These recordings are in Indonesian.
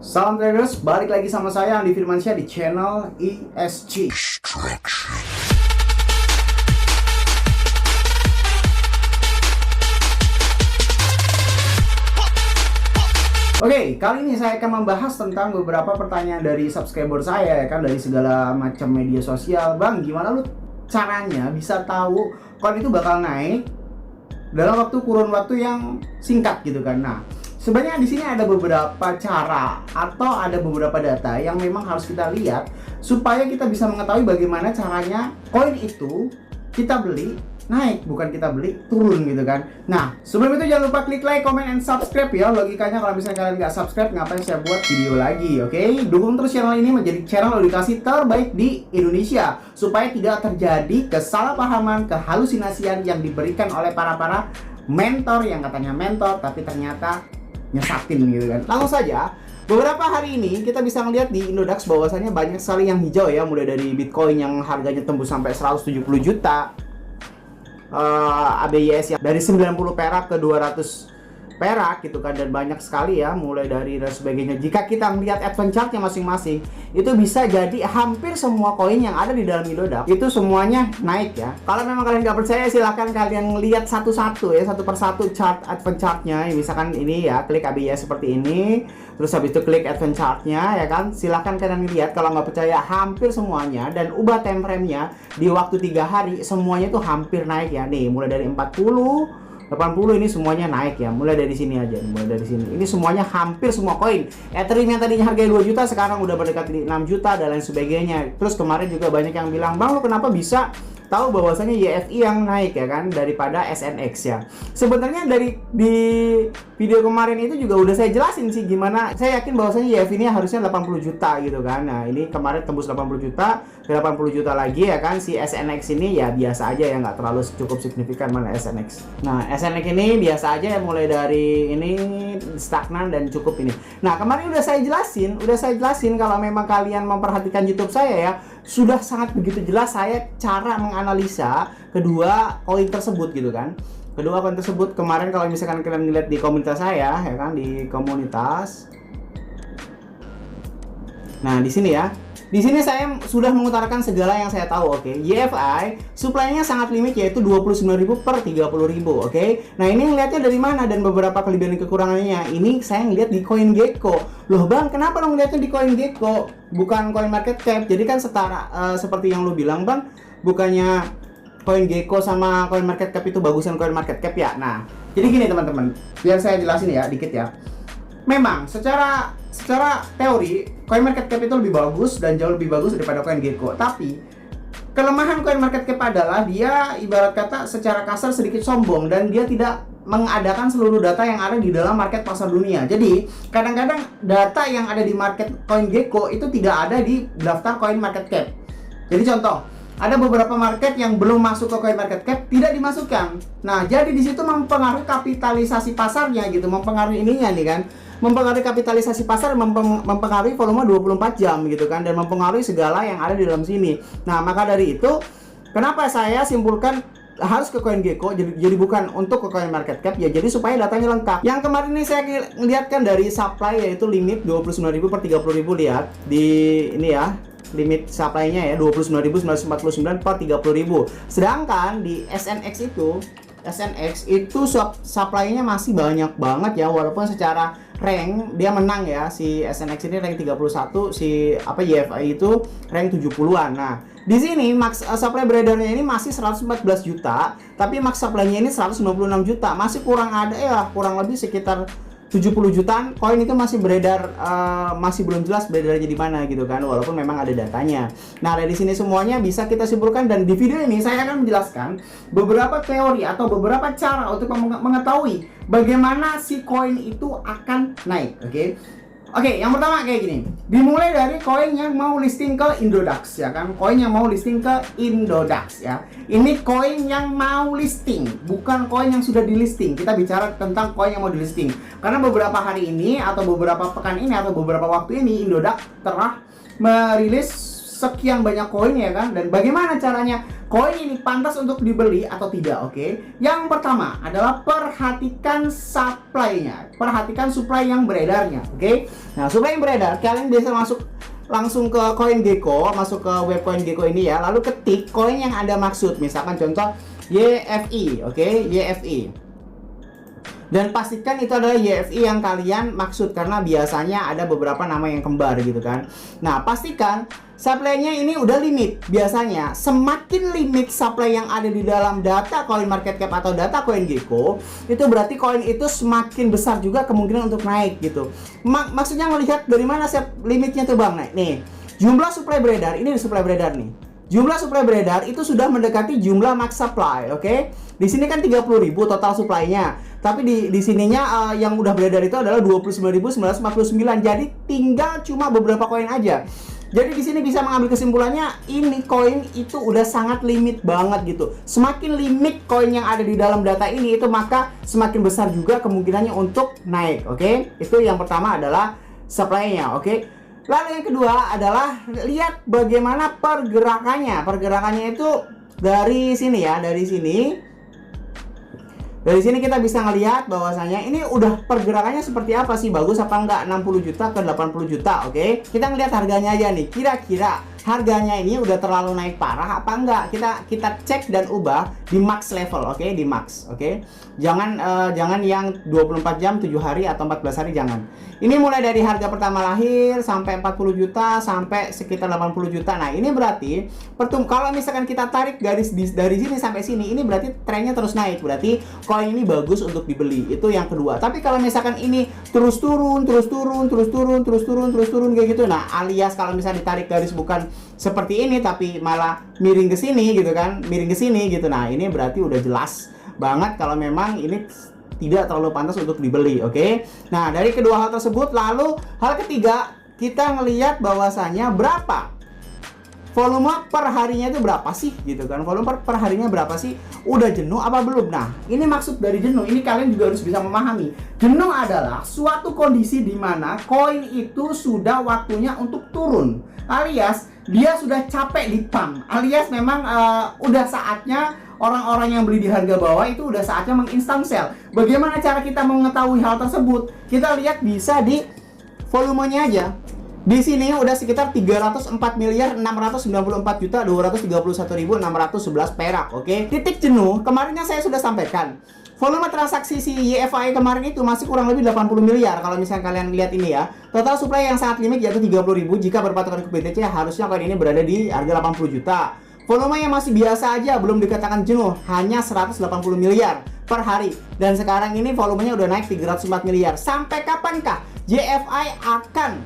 Salam traders, balik lagi sama saya Andi Firmansyah di channel ESG. Oke, kali ini saya akan membahas tentang beberapa pertanyaan dari subscriber saya ya kan, dari segala macam media sosial. Bang, gimana lu caranya bisa tahu coin itu bakal naik dalam kurun waktu yang singkat gitu kan? Nah, sebenarnya di sini ada beberapa cara atau ada beberapa data yang memang harus kita lihat supaya kita bisa mengetahui bagaimana caranya koin itu kita beli naik, bukan kita beli turun gitu kan. Nah, sebelum itu jangan lupa klik like, comment, and subscribe ya. Logikanya kalau misalnya kalian nggak subscribe, ngapain saya buat video lagi, oke? Dukung terus channel ini menjadi channel edukasi terbaik di Indonesia supaya tidak terjadi kesalahpahaman, kehalusinasian yang diberikan oleh para mentor yang katanya mentor tapi ternyata nyesatin gitu kan. Langsung saja, beberapa hari ini kita bisa melihat di Indodax bahwasannya banyak sekali yang hijau ya, mulai dari Bitcoin yang harganya tembus sampai 170 juta, ABYS yang dari 90 perak ke 200 perak gitu kan, dan banyak sekali ya mulai dari dan sebagainya. Jika kita melihat advance chartnya masing-masing, itu bisa jadi hampir semua koin yang ada di dalam Indodax itu semuanya naik ya. Kalau memang kalian nggak percaya, silahkan kalian lihat satu-satu ya, satu persatu chart advance chartnya. Misalkan ini ya, klik ABYS seperti ini, terus habis itu klik advance chartnya ya kan. Silahkan kalian lihat, kalau nggak percaya hampir semuanya, dan ubah time frame-nya di waktu 3 hari, semuanya itu hampir naik ya. Nih mulai dari 40, 80 ini semuanya naik ya, mulai dari sini aja, mulai dari sini. Ini semuanya hampir semua koin. Ethereum yang tadinya harganya 2 juta sekarang udah mendekati 6 juta dan lain sebagainya. Terus kemarin juga banyak yang bilang, "Bang, lu kenapa bisa tahu bahwasannya YFI yang naik ya kan daripada SNX ya?" Sebenarnya di video kemarin itu juga udah saya jelasin sih gimana. Saya yakin bahwasannya YFI ini harusnya 80 juta gitu kan. Nah, ini kemarin tembus 80 juta, ke 80 juta lagi ya kan. Si SNX ini ya biasa aja ya, nggak terlalu cukup signifikan. Mana SNX. Nah, SNX ini biasa aja ya, mulai dari ini stagnan dan cukup ini. Nah, kemarin udah saya jelasin kalau memang kalian memperhatikan YouTube saya ya, sudah sangat begitu jelas saya cara menganalisa kedua koin tersebut gitu kan. Kedua koin tersebut kemarin, kalau misalkan kalian lihat di komunitas saya ya kan, di komunitas. Nah, di sini ya. Di sini saya sudah mengutarakan segala yang saya tahu, oke. YFI supply-nya sangat limit, yaitu 29.000 per 30.000, oke. Nah, ini ngeliatnya dari mana dan beberapa kelebihan dan kekurangannya. Ini saya ngeliat di CoinGecko. Loh bang, kenapa lo ngeliatnya di CoinGecko bukan CoinMarketCap? Jadi kan setara, seperti yang lo bilang bang, bukannya CoinGecko sama CoinMarketCap itu bagusan CoinMarketCap ya? Nah, jadi gini teman-teman, biar saya jelasin ya dikit ya. Memang secara teori CoinMarketCap itu lebih bagus dan jauh lebih bagus daripada CoinGecko. Tapi kelemahan CoinMarketCap adalah dia ibarat kata secara kasar sedikit sombong, dan dia tidak mengadakan seluruh data yang ada di dalam market pasar dunia. Jadi kadang-kadang data yang ada di market CoinGecko itu tidak ada di daftar CoinMarketCap. Jadi contoh, ada beberapa market yang belum masuk ke CoinMarketCap, tidak dimasukkan. Nah, jadi di situ mempengaruhi kapitalisasi pasarnya gitu, mempengaruhi ininya nih kan. Mempengaruhi kapitalisasi pasar, mempengaruhi volume 24 jam gitu kan, dan mempengaruhi segala yang ada di dalam sini. Nah, maka dari itu kenapa saya simpulkan harus ke CoinGecko, jadi bukan untuk ke CoinMarketCap ya, jadi supaya datanya lengkap. Yang kemarin ini saya lihatkan dari supply, yaitu limit 29.000 per 30.000, lihat di ini ya. Limit supply-nya ya 29.949 per 30.000. Sedangkan di SNX itu supply-nya masih banyak banget ya, walaupun secara rank dia menang ya. Si SNX ini rank 31, si YFI itu rank 70-an. Nah, di sini max supply beredarnya ini masih 114 juta, tapi max supply-nya ini 196 juta. Masih kurang ada ya, kurang lebih sekitar 70 jutaan koin itu masih beredar, masih belum jelas beredarnya di mana gitu kan, walaupun memang ada datanya. Nah, dari sini semuanya bisa kita simpulkan, dan di video ini saya akan menjelaskan beberapa teori atau beberapa cara untuk mengetahui bagaimana si koin itu akan naik, oke? Oke, yang pertama kayak gini. Dimulai dari koin yang mau listing ke Indodax ya kan. Koin yang mau listing ke Indodax ya. Ini koin yang mau listing, bukan koin yang sudah di listing. Kita bicara tentang koin yang mau di listing. Karena beberapa hari ini atau beberapa pekan ini atau beberapa waktu ini Indodax telah merilis sekian banyak koin ya kan. Dan bagaimana caranya koin ini pantas untuk dibeli atau tidak, oke? Yang pertama adalah perhatikan supply-nya. Perhatikan supply yang beredarnya, oke? Nah, supply yang beredar, kalian bisa masuk langsung ke CoinGecko, masuk ke web CoinGecko ini ya, lalu ketik koin yang Anda maksud. Misalkan contoh YFI, oke? YFI. Dan pastikan itu adalah YFI yang kalian maksud, karena biasanya ada beberapa nama yang kembar gitu kan. Nah, pastikan supply-nya ini udah limit. Biasanya semakin limit supply yang ada di dalam data CoinMarketCap atau data CoinGecko, itu berarti koin itu semakin besar juga kemungkinan untuk naik gitu. Maksudnya melihat dari mana limitnya tuh Bang? Nah, nih, jumlah supply beredar, ini supply beredar nih. Jumlah supply beredar itu sudah mendekati jumlah max supply, oke? Di sini kan 30.000 total supply-nya. Tapi di sininya yang udah beredar itu adalah 29.949. Jadi tinggal cuma beberapa koin aja. Jadi di sini bisa mengambil kesimpulannya, ini koin itu udah sangat limit banget gitu. Semakin limit koin yang ada di dalam data ini, itu maka semakin besar juga kemungkinannya untuk naik, oke? Itu yang pertama adalah supply-nya, oke? Lalu yang kedua adalah lihat bagaimana pergerakannya. Pergerakannya itu dari sini ya, dari sini. Dari sini kita bisa ngelihat bahwasanya ini udah pergerakannya seperti apa sih, bagus apa enggak, 60 juta ke 80 juta, oke? Kita ngelihat harganya aja nih, kira-kira harganya ini udah terlalu naik parah apa enggak? Kita cek dan ubah di max level, oke? Di max, oke? Jangan yang 24 jam, 7 hari atau 14 hari, jangan. Ini mulai dari harga pertama lahir sampai 40 juta sampai sekitar 80 juta. Nah, ini berarti kalau misalkan kita tarik garis dari sini sampai sini, ini berarti trennya terus naik. Berarti koin ini bagus untuk dibeli. Itu yang kedua. Tapi kalau misalkan ini terus turun kayak gitu, nah alias kalau misalnya ditarik garis bukan seperti ini tapi malah miring ke sini gitu kan, miring ke sini gitu. Nah, ini berarti udah jelas banget kalau memang ini tidak terlalu pantas untuk dibeli, oke? Nah, dari kedua hal tersebut, lalu hal ketiga, kita ngelihat bahwasanya berapa volume per harinya itu berapa sih gitu kan. Volume per harinya berapa sih, udah jenuh apa belum. Nah, ini maksud dari jenuh, ini kalian juga harus bisa memahami. Jenuh adalah suatu kondisi di mana koin itu sudah waktunya untuk turun, alias dia sudah capek di pump, alias memang udah saatnya orang-orang yang beli di harga bawah itu udah saatnya menginstan sell. Bagaimana cara kita mengetahui hal tersebut? Kita lihat bisa di volumenya aja. Di sini udah sekitar 304.994.231.611 perak, oke? Titik jenuh kemarinnya saya sudah sampaikan. Volume transaksi si YFI kemarin itu masih kurang lebih 80 miliar. Kalau misalnya kalian lihat ini ya, total supply yang sangat limit yaitu 30.000. Jika berpatokan ke BTC, harusnya koin ini berada di harga 80 juta. Volume yang masih biasa aja, belum dikatakan jenuh, hanya 180 miliar per hari. Dan sekarang ini volumenya udah naik 304 miliar. Sampai kapankah JFI akan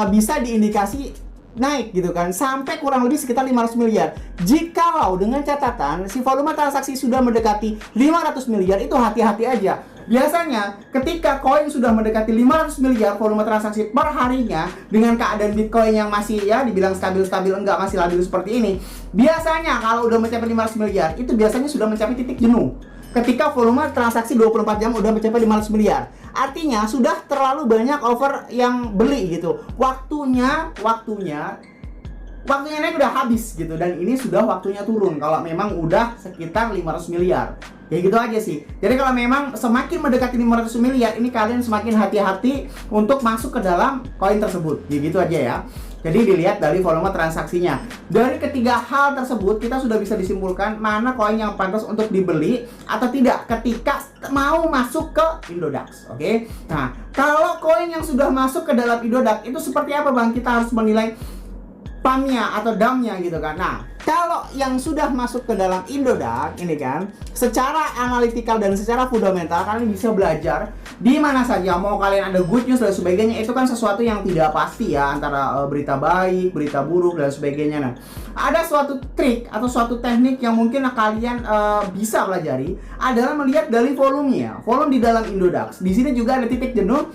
bisa diindikasi naik gitu kan, sampai kurang lebih sekitar 500 miliar. Jikalau dengan catatan si volume transaksi sudah mendekati 500 miliar, itu hati-hati aja. Biasanya ketika koin sudah mendekati 500 miliar volume transaksi per harinya, dengan keadaan Bitcoin yang masih ya dibilang stabil-stabil enggak, masih labil seperti ini, biasanya kalau udah mencapai 500 miliar itu biasanya sudah mencapai titik jenuh. Ketika volume transaksi 24 jam udah mencapai 500 miliar, artinya sudah terlalu banyak over yang beli gitu. Waktunya naik udah habis gitu, dan ini sudah waktunya turun kalau memang udah sekitar 500 miliar. Ya gitu aja sih. Jadi kalau memang semakin mendekati 500 miliar, ini kalian semakin hati-hati untuk masuk ke dalam koin tersebut. Ya gitu aja ya. Jadi dilihat dari volume transaksinya. Dari ketiga hal tersebut, kita sudah bisa disimpulkan mana koin yang pantas untuk dibeli atau tidak ketika mau masuk ke Indodax. Oke? Nah, kalau koin yang sudah masuk ke dalam Indodax itu seperti apa Bang? Kita harus menilai pumpnya atau dumpnya gitu kan. Nah, kalau yang sudah masuk ke dalam Indodax ini kan, secara analitikal dan secara fundamental kalian bisa belajar di mana saja. Mau kalian ada good news dan sebagainya, itu kan sesuatu yang tidak pasti ya, antara berita baik, berita buruk dan sebagainya. Nah, ada suatu trik atau suatu teknik yang mungkin kalian bisa pelajari adalah melihat dari volumenya, volume di dalam Indodax. Di sini juga ada titik jenuh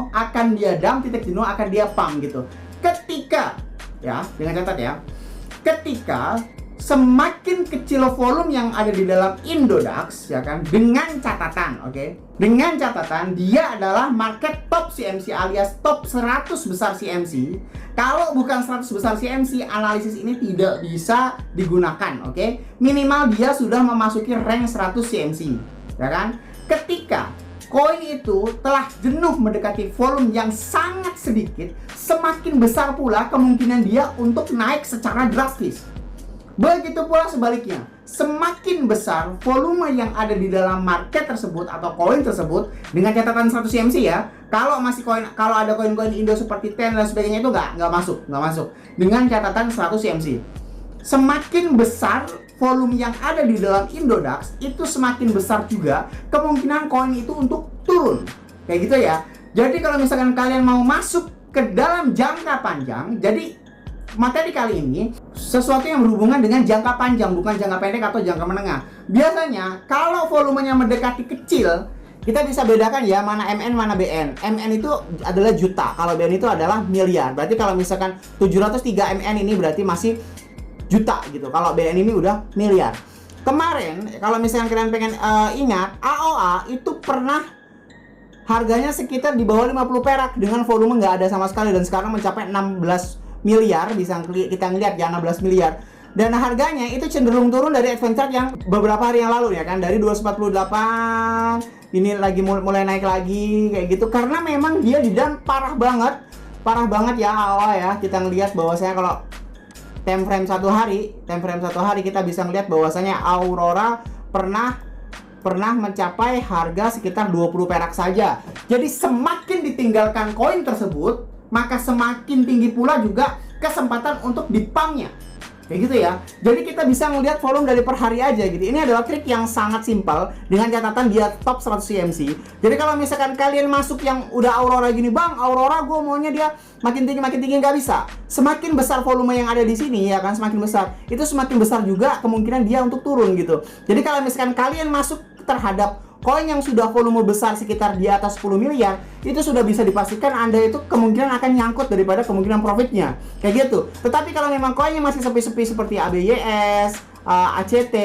akan dia dump, titik jenuh akan dia pump gitu. Ketika ya, dengan catat ya, ketika semakin kecil volume yang ada di dalam Indodax, ya kan, dengan catatan, oke? Dengan catatan dia adalah market top CMC alias top 100 besar CMC. Kalau bukan 100 besar CMC, analisis ini tidak bisa digunakan, oke? Minimal dia sudah memasuki rank 100 CMC, ya kan? Ketika koin itu telah jenuh mendekati volume yang sangat sedikit, semakin besar pula kemungkinan dia untuk naik secara drastis. Begitu pula sebaliknya, semakin besar volume yang ada di dalam market tersebut atau koin tersebut dengan catatan 100 CMC ya. Kalau ada koin-koin Indo seperti TEN dan sebagainya itu nggak masuk dengan catatan 100 CMC. Semakin besar volume yang ada di dalam Indodax, itu semakin besar juga kemungkinan koin itu untuk turun. Kayak gitu ya. Jadi kalau misalkan kalian mau masuk ke dalam jangka panjang, jadi materi kali ini sesuatu yang berhubungan dengan jangka panjang, bukan jangka pendek atau jangka menengah. Biasanya kalau volumenya mendekati kecil, kita bisa bedakan ya mana MN mana BN. MN itu adalah juta, kalau BN itu adalah miliar. Berarti kalau misalkan 703 MN ini berarti masih juta gitu. Kalau BN ini udah miliar. Kemarin kalau misalkan kalian pengen ingat, AOA itu pernah harganya sekitar di bawah 50 perak dengan volume nggak ada sama sekali, dan sekarang mencapai 16 miliar, bisa kita ngeliat ya 16 miliar. Dan harganya itu cenderung turun dari advance chart yang beberapa hari yang lalu ya kan, dari 248 ini lagi mulai naik lagi kayak gitu, karena memang dia di dalam parah banget ya AOA ya. Kita ngelihat bahwasanya kalau time frame satu hari kita bisa ngelihat bahwasanya Aurora pernah mencapai harga sekitar 20 perak saja. Jadi semakin ditinggalkan koin tersebut, maka semakin tinggi pula juga kesempatan untuk di-pump-nya. Kayak gitu ya. Jadi kita bisa ngelihat volume dari per hari aja gitu. Ini adalah trik yang sangat simpel dengan catatan dia top 100 CMC. Jadi kalau misalkan kalian masuk yang udah Aurora gini, "Bang, Aurora gue maunya dia makin tinggi nggak bisa." Semakin besar volume yang ada di sini ya kan, semakin besar. Itu semakin besar juga kemungkinan dia untuk turun gitu. Jadi kalau misalkan kalian masuk terhadap koin yang sudah volume besar sekitar di atas 10 miliar, itu sudah bisa dipastikan Anda itu kemungkinan akan nyangkut daripada kemungkinan profitnya. Kayak gitu. Tetapi kalau memang koinnya masih sepi-sepi seperti ABYS, ACT,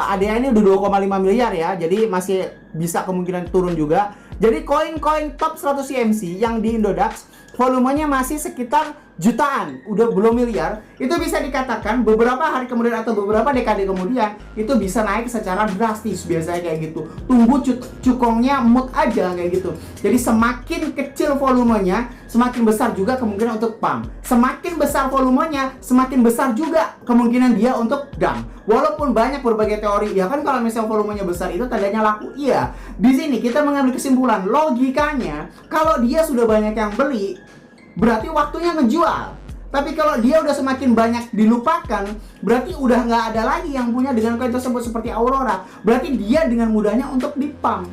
ADA ini udah 2,5 miliar ya. Jadi masih bisa kemungkinan turun juga. Jadi koin-koin top 100 CMC yang di Indodax volumenya masih sekitar jutaan, udah belum miliar, itu bisa dikatakan beberapa hari kemudian atau beberapa dekade kemudian itu bisa naik secara drastis, biasanya kayak gitu. Tunggu cukongnya mood aja kayak gitu. Jadi semakin kecil volumenya, semakin besar juga kemungkinan untuk pump. Semakin besar volumenya, semakin besar juga kemungkinan dia untuk dump. Walaupun banyak berbagai teori, ya kan kalau misalnya volumenya besar itu tandanya laku. Iya, di sini kita mengambil kesimpulan logikanya kalau dia sudah banyak yang beli, berarti waktunya ngejual. Tapi kalau dia udah semakin banyak dilupakan, berarti udah nggak ada lagi yang punya dengan koin tersebut seperti Aurora. Berarti dia dengan mudahnya untuk di-pump.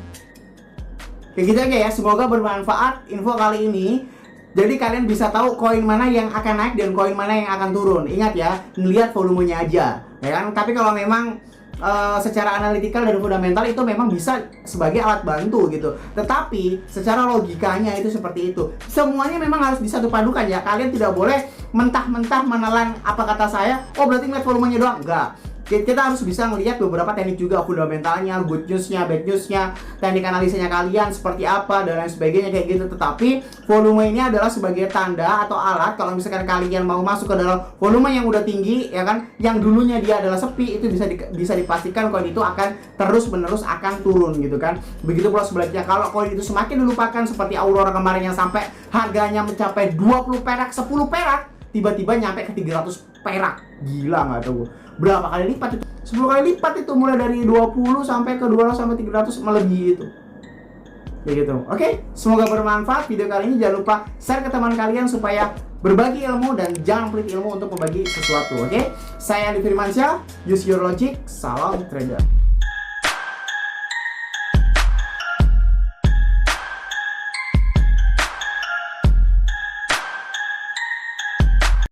Kayak gitu aja ya, semoga bermanfaat info kali ini. Jadi kalian bisa tahu koin mana yang akan naik dan koin mana yang akan turun. Ingat ya, ngelihat volumenya aja, ya kan? Tapi kalau memang secara analitikal dan fundamental itu memang bisa sebagai alat bantu gitu. Tetapi secara logikanya itu seperti itu. Semuanya memang harus disatupadukan ya. Kalian tidak boleh mentah-mentah menelan apa kata saya, oh berarti ngeliat volumenya doang. Enggak. Kita harus bisa melihat beberapa teknik juga, fundamentalnya, good news-nya, bad news-nya, teknik analisanya kalian seperti apa dan lain sebagainya kayak gitu. Tetapi volume ini adalah sebagai tanda atau alat kalau misalkan kalian mau masuk ke dalam volume yang udah tinggi ya kan, yang dulunya dia adalah sepi, itu bisa dipastikan koin itu akan terus-menerus akan turun gitu kan. Begitu pula sebaliknya, kalau koin itu semakin dilupakan seperti Aurora kemarin yang sampai harganya mencapai 20 perak, 10 perak, tiba-tiba nyampe ke 300 perak. Gila nggak tuh? Berapa kali lipat itu? 10 kali lipat itu, mulai dari 20 sampai ke 200 sampai 300 melebihi itu. Kayak gitu. Oke, semoga bermanfaat video kali ini. Jangan lupa share ke teman kalian supaya berbagi ilmu dan jangan pelit ilmu untuk membagi sesuatu. Oke? Saya Andi Firmansyah, use your logic. Salam trader.